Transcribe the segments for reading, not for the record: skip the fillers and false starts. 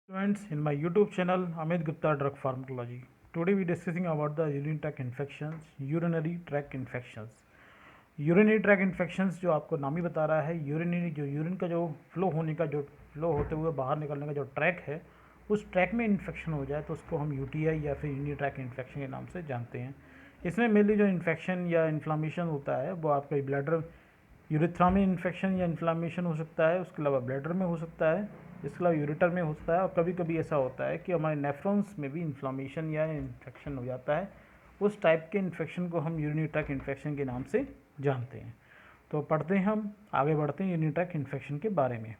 Friends, in my YouTube channel Amit Gupta Drug Pharmacology. Today we discussing about the urinary tract infections, urinary tract infections. Urinary track infections जो आपको नाम ही बता रहा है, urinary जो urine का जो फ्लो होने का जो फ्लो होते हुए बाहर निकलने का जो ट्रैक है, उस ट्रैक में इन्फेक्शन हो जाए तो उसको हम यूटीआई या फिर यूरिनरी ट्रैक इन्फेक्शन के नाम से जानते हैं। इसमें मेनली जो इन्फेक्शन या इन्फ्लामेशन होता है वो आपका ब्लैडर यूरिथ्रा में इन्फेक्शन या इन्फ्लामेशन हो सकता है, उसके अलावा ब्लैडर में हो सकता है, इसके अलावा यूरेटर में हो सकता है, और कभी कभी ऐसा होता है कि हमारे नेफ्रॉन्स में भी इन्फ्लामेशन या इन्फेक्शन हो जाता है। उस टाइप के इन्फेक्शन को हम यूरिनरी ट्रैक इन्फेक्शन के नाम से जानते हैं। तो पढ़ते हैं, हम आगे बढ़ते हैं यूरिनरी ट्रैक इन्फेक्शन के बारे में।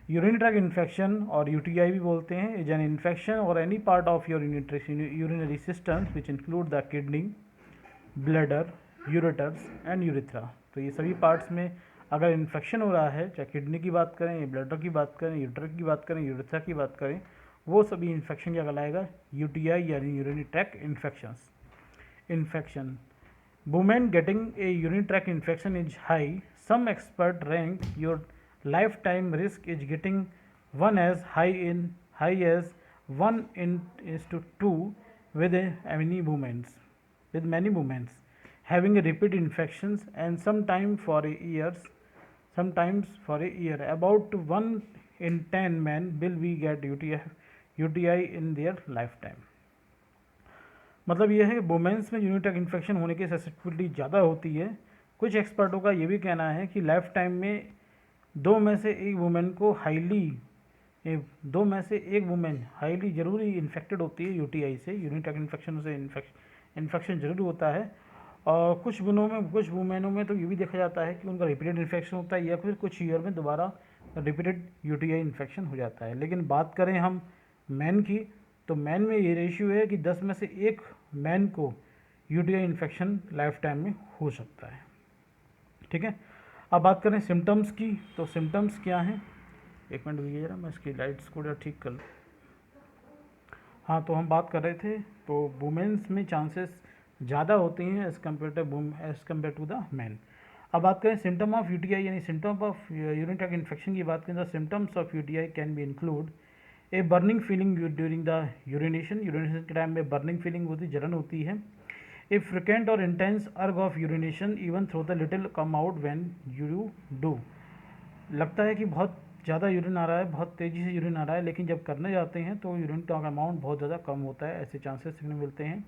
यूरिनरी ट्रैक इन्फेक्शन और यूटीआई भी बोलते हैं, इज एन इन्फेक्शन और any part of your urinary system which include the kidney, bladder, ureters and urethra. तो ये सभी पार्ट्स में अगर इन्फेक्शन हो रहा है, चाहे किडनी की बात करें, या ब्लैडर की बात करें, यूरेटर की बात करें, यूरिथ्रा की बात करें, वो सभी इन्फेक्शन क्या कहलाएगा? यूटीआई यानी urinary track infections. Infection women getting a urinary tract infection is high. Some expert rank your lifetime risk is getting one as high as 1 in is to 2 with many women having a repeat infections and sometimes for a year. About 1 in 10 men will be get UTI in their lifetime. मतलब ये है कि women's में urinary tract infection होने की susceptibility ज़्यादा होती है। कुछ एक्सपर्टों का ये भी कहना है कि लाइफ टाइम में दो में से एक वुमेन हाईली ज़रूरी इन्फेक्टेड होती है यूटीआई से, यूरिनरी ट्रैक्ट इन्फेक्शन से इन्फेक्शन जरूर होता है। और कुछ वुमेनों में तो ये भी देखा जाता है कि उनका रिपीटेड इन्फेक्शन होता है या फिर कुछ ईयर में दोबारा रिपीटेड यूटीआई इन्फेक्शन हो जाता है। लेकिन बात करें हम मैन की, तो मैन में ये रेशियो है कि 10 में से एक मैन को यूटीआई इन्फेक्शन लाइफ टाइम में हो सकता है। ठीक है, अब बात करें सिम्टम्स की, तो सिम्टम्स क्या हैं? एक मिनट रुकिए जरा, मैं इसकी लाइट्स को जरा ठीक कर लूँ। हाँ, तो हम बात कर रहे थे, तो वुमेन्स में चांसेस ज़्यादा होते हैं as compare to the man. अब बात करें सिम्टम ऑफ यूटीआई यानी symptom of urinary tract infection की बात करें तो symptoms of UTI can be include a burning feeling during the urination के टाइम में बर्निंग फीलिंग होती, जलन होती है। ए फ्रिक्वेंट और intense urge of urination even through the little come out when you do. लगता है कि बहुत ज़्यादा यूरिन आ रहा है, बहुत तेज़ी से यूरिन आ रहा है, लेकिन जब करने जाते हैं तो यूरिन का अमाउंट बहुत ज़्यादा कम होता है, ऐसे चांसेस देखने मिलते हैं।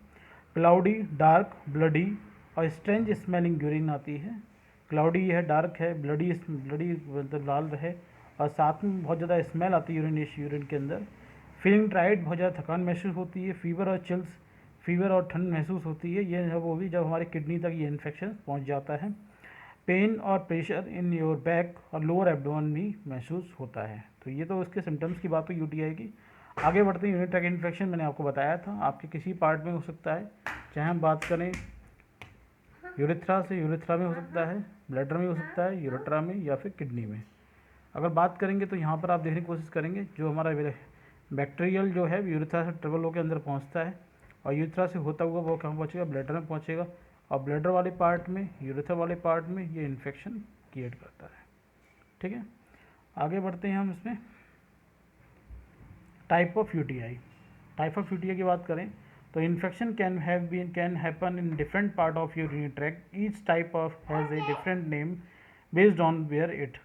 क्लाउडी, डार्क, ब्लडी और स्ट्रेंज स्मेलिंग यूरिन आती है। क्लाउडी है, डार्क है, ब्लडी मतलब लाल है, और साथ में बहुत ज़्यादा स्मेल आती है यूरिन के अंदर। फीलिंग टायर्ड, बहुत ज़्यादा थकान महसूस होती है। फीवर और ठंड महसूस होती है। ये है वो भी जब हमारी किडनी तक ये इन्फेक्शन पहुंच जाता है। पेन और प्रेशर इन योर बैक और लोअर एब्डोमेन भी महसूस होता है। तो ये तो उसके सिम्टम्स की बात हुई यूटीआई की। आगे बढ़ते हैं, यूरिनरी ट्रैक्ट इन्फेक्शन मैंने आपको बताया था, आपके किसी पार्ट में हो सकता है, चाहे हम बात करें यूरिथ्रा में हो सकता है, ब्लैडर में हो सकता है, यूरेट्रा में या फिर किडनी में। अगर बात करेंगे तो यहाँ पर आप देखने की कोशिश करेंगे, जो हमारा बैक्टीरियल जो है यूरिथ्रा से ट्रेवल होकर अंदर पहुँचता है, और यूरिथ्रा से होता हुआ वो कहाँ पहुँचेगा? ब्लैडर में पहुँचेगा, और ब्लैडर वाले पार्ट में, यूरिथ्रा वाले पार्ट में ये इन्फेक्शन क्रिएट करता है। ठीक है, आगे बढ़ते हैं हम इसमें। टाइप ऑफ यूटीआई की बात करें तो infection can happen in different part of urinary tract. Each type of has a different name based on where it.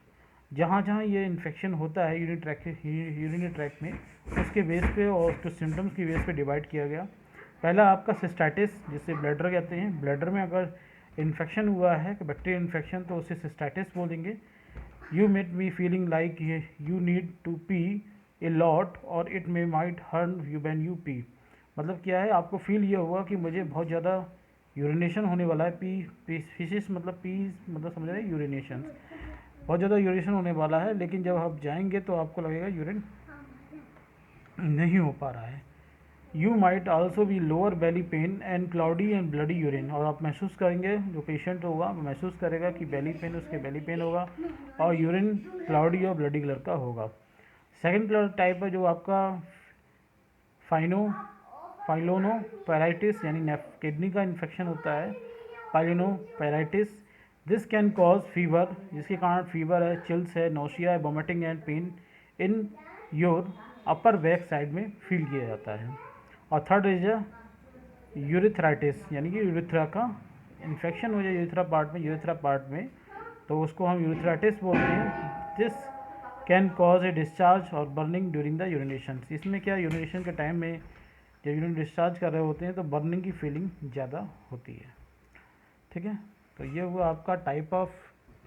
जहाँ जहाँ ये इन्फेक्शन होता है यूरिनरी ट्रैक्ट में, उसके बेस पे और उसके सिम्टम्स की बेस पे डिवाइड किया गया। पहला आपका सिस्टाइटिस, जिसे ब्लैडर कहते हैं। ब्लैडर में अगर इन्फेक्शन हुआ है, बैक्टीरियल इन्फेक्शन, तो उसे सिस्टाइटिस बोलेंगे। You may be feeling like you need to pee a lot और it may might hurt you when you pee. मतलब क्या है, आपको फील ये हुआ कि मुझे बहुत ज़्यादा यूरिनेशन होने वाला है। फीसिस मतलब समझ रहे हैं, यूरिनेशन, बहुत ज़्यादा यूरिनेशन होने वाला है, लेकिन जब आप जाएंगे तो आपको लगेगा यूरिन नहीं हो पा रहा है। You might also be lower belly pain and cloudy and bloody urine. और आप महसूस करेंगे, जो पेशेंट होगा वो महसूस करेगा कि उसके बेली पेन होगा और यूरिन क्लाउडी और ब्लडी कलर का होगा। सेकेंड कलर टाइप है जो आपका पाइलोनोपैराइटिस यानी किडनी का इन्फेक्शन होता है, पाइलोनोपैराइटिस। दिस कैन कॉज फीवर, जिसके कारण फीवर है, चिल्स है, नोशिया है, vomiting and pain in your upper back side में फील किया जाता है। और थर्ड इज यूरिथ्राइटिस, यानी कि यूरिथ्रा का इन्फेक्शन हो जाए यूरिथ्रा पार्ट में, तो उसको हम यूरिथ्राइटिस बोलते हैं। This can cause A discharge और बर्निंग ड्यूरिंग द यूरिनेशन। इसमें क्या, यूरिनेशन के टाइम में जब यूरिन डिस्चार्ज कर रहे होते हैं तो बर्निंग की फीलिंग ज़्यादा होती है। ठीक है, तो ये हुआ आपका टाइप ऑफ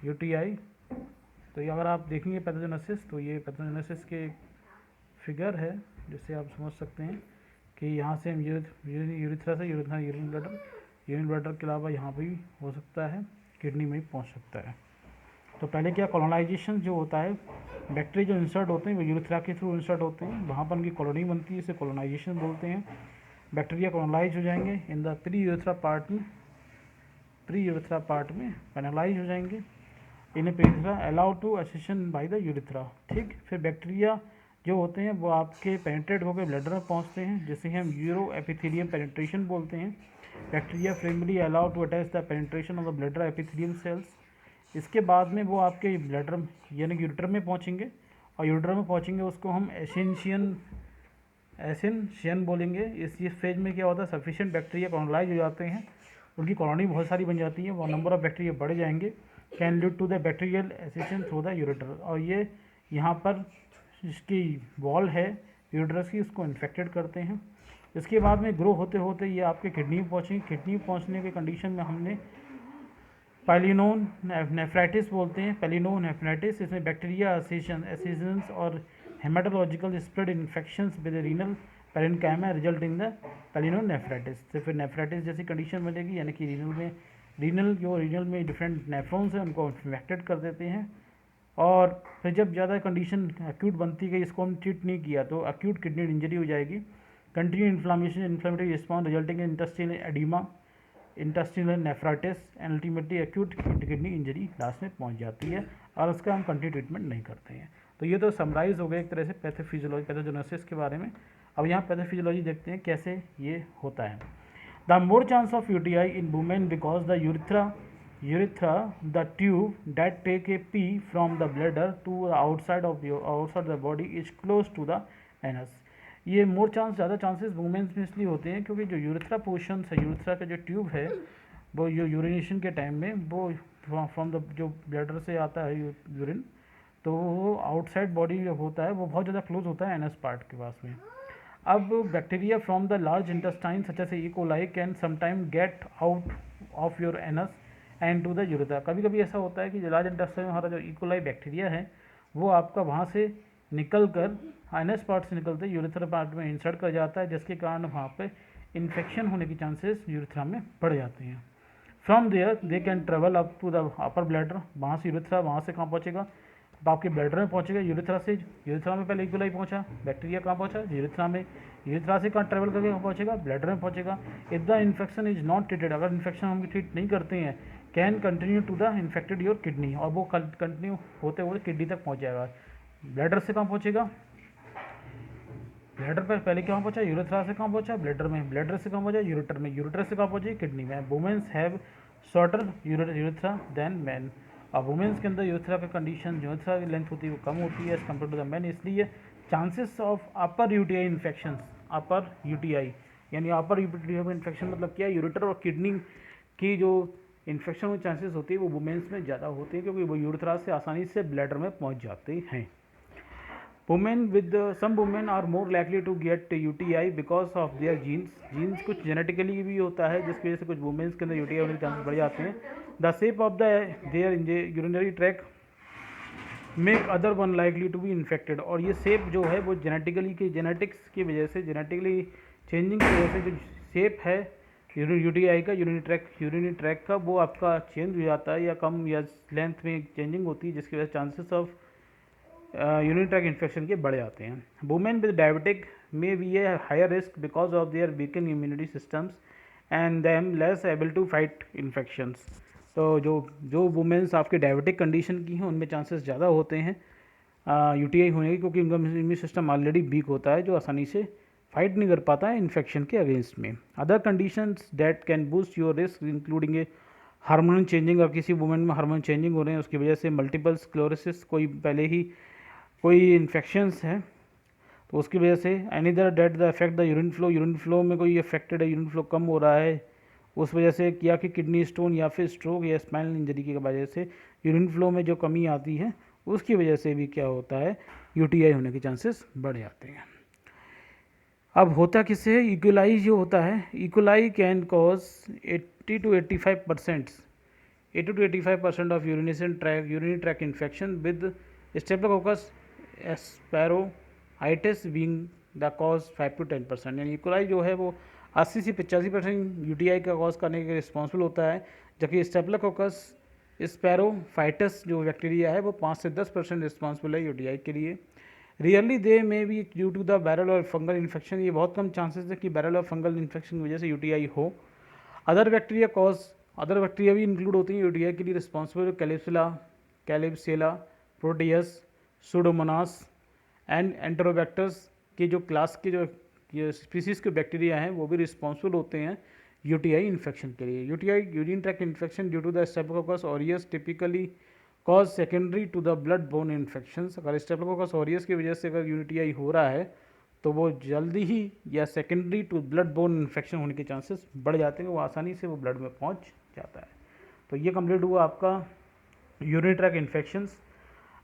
यूटीआई। तो ये अगर आप देखेंगे पैथोजेनेसिस, तो ये पैथोजेनेसिस के फिगर है जिससे आप समझ सकते हैं कि यहाँ से हम यूरिथ्रा से यूरिन ब्लडर के अलावा यहाँ भी हो सकता है, किडनी में भी पहुँच सकता है। तो पहले क्या, कॉलोनाइजेशन जो होता है, बैक्टीरिया जो इंसर्ट होते हैं वो यूरिथ्रा के थ्रू इंसर्ट होते हैं, वहाँ पर उनकी कॉलोनी बनती है, इसे कॉलोनाइजेशन बोलते हैं। बैक्टीरिया कॉलोनाइज हो जाएंगे in the pre urethra part में पेनलाइज हो जाएंगे in periurethra allow to ascension by the urethra. ठीक, फिर बैक्टीरिया जो होते हैं वो आपके पेनिट्रेट होकर ब्लडर में पहुंचते हैं, जिसे हम यूरो एपिथेलियम पेनिट्रेशन बोलते हैं। Bacteria firmly allow to attach the penetration of the bladder epithelium cells. इसके बाद में वो आपके ब्लडर यानी कि यूरिटर में पहुंचेंगे, और यूरिटर में पहुंचेंगे उसको हम एसेंशियन बोलेंगे। इस फेज में क्या होता है, सफिशिएंट बैक्टीरिया कॉलोनाइज हो जाते हैं, उनकी कॉलोनी बहुत सारी बन जाती है, वो नंबर ऑफ बैक्टीरिया बढ़ जाएंगे, can lead to the bacterial ascension through the ureter. और ये यहाँ पर इसकी वॉल है यूरेटरस की, उसको इन्फेक्टेड करते हैं। इसके बाद में ग्रो होते होते ये आपके किडनी में पहुँचेंगे। किडनी में पहुँचने के कंडीशन में हमने पैलिनोन नेफ्राइटिस बोलते हैं, पैलिनो नेफ्राइटिस। इसमें बैक्टीरिया एसेशंस और haematological spread infections with renal parenchyma result in the pyelonephritis. तो फिर नेफ्राइटिस जैसी कंडीशन मिलेगी, यानी कि रीनल में डिफरेंट नेफ्रॉन्स हैं उनको इन्फेक्टेड कर देते हैं। और फिर जब ज़्यादा कंडीशन एक्यूट बनती गई, इसको हम ट्रीट नहीं किया, तो एक्यूट किडनी इंजरी हो जाएगी। Continue inflammatory response resulting in intestinal oedema, intestinal nephritis and ultimately acute kidney injury last में पहुंच जाती है, और उसका हम कंटिन्यू ट्रीटमेंट नहीं करते हैं। तो ये तो समराइज हो गया एक तरह से पैथोजेनेसिस के बारे में। अब यहाँ पैथोफिजियोलॉजी देखते हैं कैसे ये होता है। The more chance of UTI in women because the urethra the tube that take a pee from the bladder to outside the body is close to the anus. ये मोर चांस, ज़्यादा chances womens में इसलिए होते हैं क्योंकि जो urethra portion है, urethra का जो ट्यूब है, वो यूरिनेशन के टाइम में वो फ्रॉम द जो ब्लडर से आता है यूरिन, तो वो आउटसाइड बॉडी जो होता है वो बहुत ज़्यादा क्लोज होता है एनस पार्ट के पास में। अब bacteria from the large intestine such as E coli can sometime get out of your anus and to the urethra. कभी कभी ऐसा होता है कि जो लार्ज इंटेस्टाइन में हमारा जो ई कोलाई बैक्टीरिया है वो आपका वहाँ से निकल कर एनस पार्ट से निकलते यूरिथ्रा पार्ट में इंसर्ट कर जाता है, जिसके कारण वहाँ पे इन्फेक्शन होने के चांसेस यूरिथ्रा में बढ़ जाते हैं। From there they can travel up to the upper bladder, वहाँ से यूरिथ्रा वहाँ से कहाँ पहुँचेगा, तो आपके ब्लैडर में पहुँचेगा। यूरिथ्रा में पहले इक्वलाई पहुँचा, बैक्टीरिया कहाँ पहुँचा, यूरिथ्रा में। यूरिथ्रा से कहाँ ट्रेवल करके कहाँ पहुँचेगा, ब्लैडर में पहुँचेगा। If the infection is not treated, अगर इन्फेक्शन हम ट्रीट नहीं करते हैं, can continue to the infected your kidney, और वो कंटिन्यू होते हुए किडनी तक पहुँच जाएगा। ब्लैडर से कहाँ पहुँचेगा, ब्लैडर पर पहले कहाँ पहुँचा, यूरिथ्रा से कहाँ पहुँचा, ब्लैडर में। ब्लैडर से कहाँ पहुँचा, यूरिटर में। यूरिटर से कहाँ पहुँची, किडनी में। Womens have shorter urethra than man. अब वुमेन्स के अंदर यूरिथ्रा का कंडीशन, यूरिथ्रा की लेंथ होती है वो कम होती है as compare to the man, इसलिए chances of upper UTI infection, upper UTI यानी अपर यूटीआई इन्फेक्शन मतलब क्या है, यूरिटर और किडनी की जो इन्फेक्शन की चांसेस होती है वो वुमेन्स में ज़्यादा होती है, क्योंकि वो यूरिथ्रा से आसानी से ब्लैडर में पहुँच जाते हैं। Some women are more likely to get UTI because of their genes. Genes कुछ जेनेटिकली भी होता है जिसकी वजह से कुछ वुमेन्स के अंदर यूटीआई होने के चांसेस बढ़ जाते हैं। The shape of their urinary tract make other one likely to be infected. और ये शेप जो है वो जेनेटिक्स की वजह से, जेनेटिकली चेंजिंग की वजह से जो शेप है यूटीआई का, यूरिनरी ट्रैक का, वो आपका चेंज हो जाता है या कम या लेंथ में चेंजिंग होती है, जिसकी वजह से chances of urinary tract infection के बढ़ जाते हैं। Women with diabetic may be a higher risk because of their weaken immunity systems and them less able to fight infections. तो जो वुमेन्स आपके डायबिटिक कंडीशन की हैं उनमें चांसेस ज़्यादा होते हैं यूटीआई होने के, क्योंकि उनका इम्यून सिस्टम ऑलरेडी वीक होता है जो आसानी से फाइट नहीं कर पाता है इन्फेक्शन के अगेंस्ट में। Other conditions that can boost your risk including A hormone changing. अगर किसी वुमेन में हार्मोन चेंजिंग हो रहे हैं उसकी वजह से मल्टीपल स्क्लेरोसिस, कोई पहले ही कोई इन्फेक्शंस है तो उसकी वजह से any other that the affect the urine flow में कोई अफेक्टेड है, यूरिन फ्लो कम हो रहा है, उस वजह से क्या कि किडनी स्टोन या फिर स्ट्रोक या स्पाइनल इंजरी की वजह से यूरिन फ्लो में जो कमी आती है उसकी वजह से भी क्या होता है, यूटीआई होने के चांसेस बढ़ जाते हैं। अब होता किससे है, इक्वलाई जो होता है, E coli can cause 80 to 85% of urinary tract infection with streptococcus saprophyticus being the cause 5 to 10%। यानी इक्वलाई जो है वो 80 से 85% यूटीआई का कॉज करने के रिस्पॉन्सिबल होता है, जबकि स्टेप्टोकोकस स्पेरोफाइटस जो बैक्टीरिया है वो 5 से 10% रिस्पॉन्सिबल है यूटीआई के लिए। रियरली दे में भी ड्यू टू द बैरल और फंगल इन्फेक्शन, ये बहुत कम चांसेस है कि बैरल और फंगल इन्फेक्शन की वजह से यूटीआई हो। अदर बैक्टीरिया भी इंक्लूड होती हैं यूटीआई के लिए रिस्पॉन्सिबल, कैलिप्सिला, प्रोटियस, सूडोमोनास एंड एंटेरोबैक्टर्स के जो क्लास के जो स्पीसीज के बैक्टीरिया हैं वो भी रिस्पॉन्सिबल होते हैं यूटीआई इन्फेक्शन के लिए। UTI urine tract infection due to the streptococcus aureus typically cause secondary to the blood bone infections. अगर स्टेप्टोकोकस ऑरियस की वजह से अगर यूटीआई हो रहा है तो वो जल्दी ही या secondary to blood bone infection होने के चांसेस बढ़ जाते हैं, वो आसानी से वो ब्लड में पहुंच जाता है। तो ये कंप्लीट हुआ आपका यूरिन ट्रैक इन्फेक्शंस।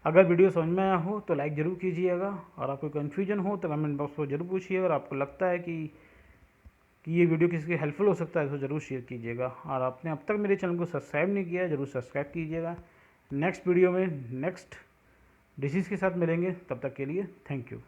अगर वीडियो समझ में आया हो तो लाइक ज़रूर कीजिएगा, और आपको कन्फ्यूजन हो तो कमेंट बॉक्स में ज़रूर पूछिए। अगर आपको लगता है कि ये वीडियो किसी के हेल्पफुल हो सकता है तो ज़रूर शेयर कीजिएगा, और आपने अब तक मेरे चैनल को सब्सक्राइब नहीं किया है ज़रूर सब्सक्राइब कीजिएगा। नेक्स्ट वीडियो में नेक्स्ट डिसीज़ के साथ मिलेंगे, तब तक के लिए थैंक यू।